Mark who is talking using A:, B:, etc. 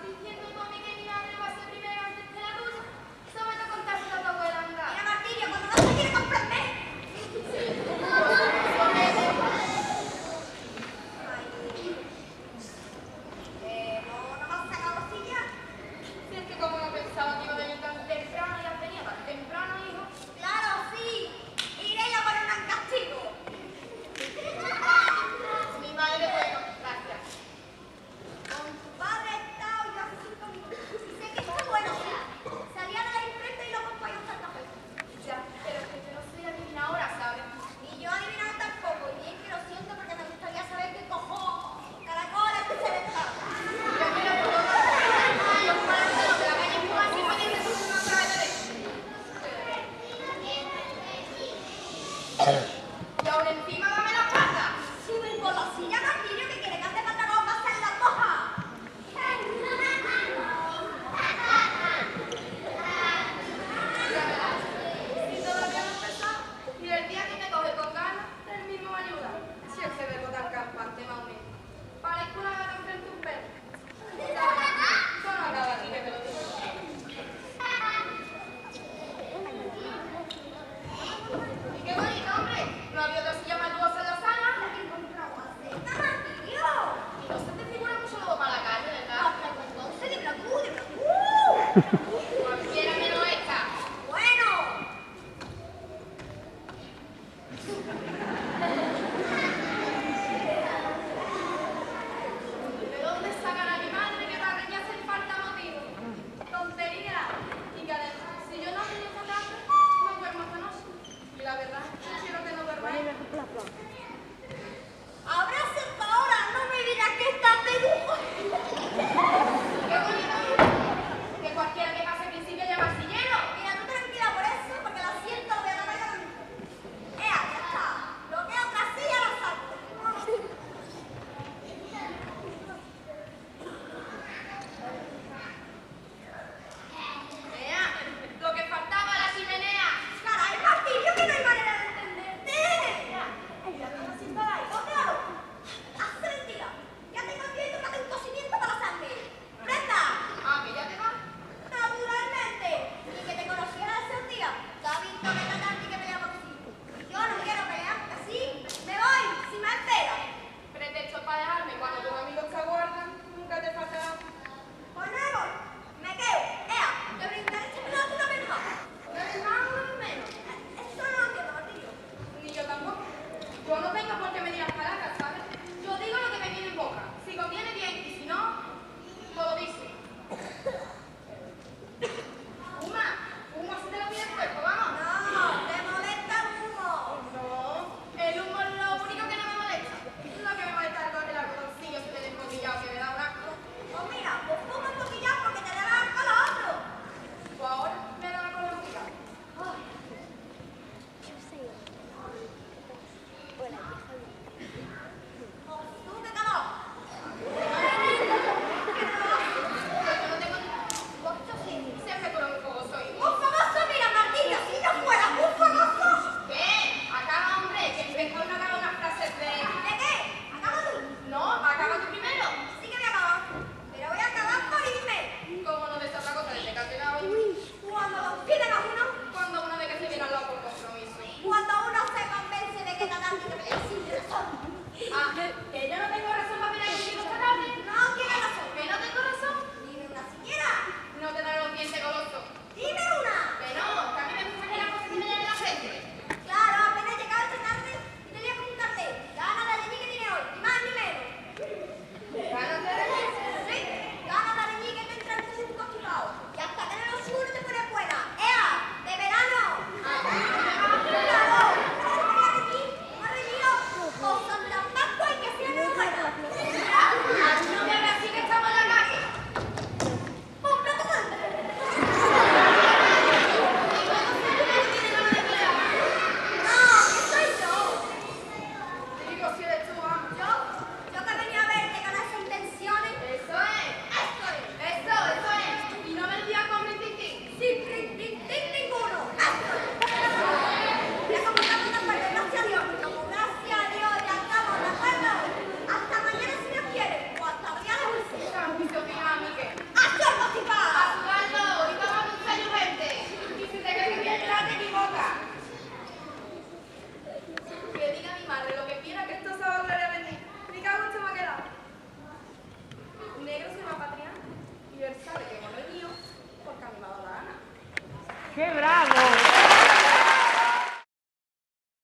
A: diciendo tú a mí que mi madre va a ser primero antes que la tuya. Solo me toca contárselo a tu abuela, anda.
B: Mira, Martirio, cuando no se quiere comprender. ¿No vas a sacar cosilla?
A: Si es que como no pensaba que iba a venir tan temprano, ya venía tan temprano, hijo.
B: Claro, sí. Iré a poner un castigo.
A: Mi madre, bueno, gracias.
B: Con tu padre he estado yo hace 5 minutos. Y sé que está bueno. Salía de la imprenta y lo acompañó hasta el café.
A: Ya, pero es que yo no soy adivina ahora, ¿sabes?
B: Ni yo adivinado tampoco. Y bien que lo siento porque me gustaría saber qué cojo caracoles que se le está.
A: Yo quiero todo los malos de los de la calle Cuba, así pueden decir una cara de y ahora encima dame la pata.
B: Sube con la silla, Martirio, que quiere que hace pantalón va a ser la moja.
A: Ya verás, si todavía no he empezado, y el día que me coge con ganas, él mismo me ayuda. Si es que verbo tan campante, más o menos. Parezco una gata enfrente de un perro. Eso no acaba aquí, que me lo digo. Y qué bonito, hombre. No había otra silla más lujosa en la sala.
B: La que encontramos hace. Martirio.
A: Y no se te figura mucho luego para la calle, ¿verdad?
B: Hasta entonces, dime tú.
A: Cualquiera menos esta.
B: Bueno.
A: ¿De dónde sacan a mi madre que para que ya hacen falta motivos? Tontería. Y que además, si yo no me esta tarde, no duermo esta noche. Y la verdad, quiero que no duermáis.
B: Abrazo ahora, no me dirás que estás de lujo.
A: Qué bonito, que cualquiera que pase
C: ¡Qué bravo!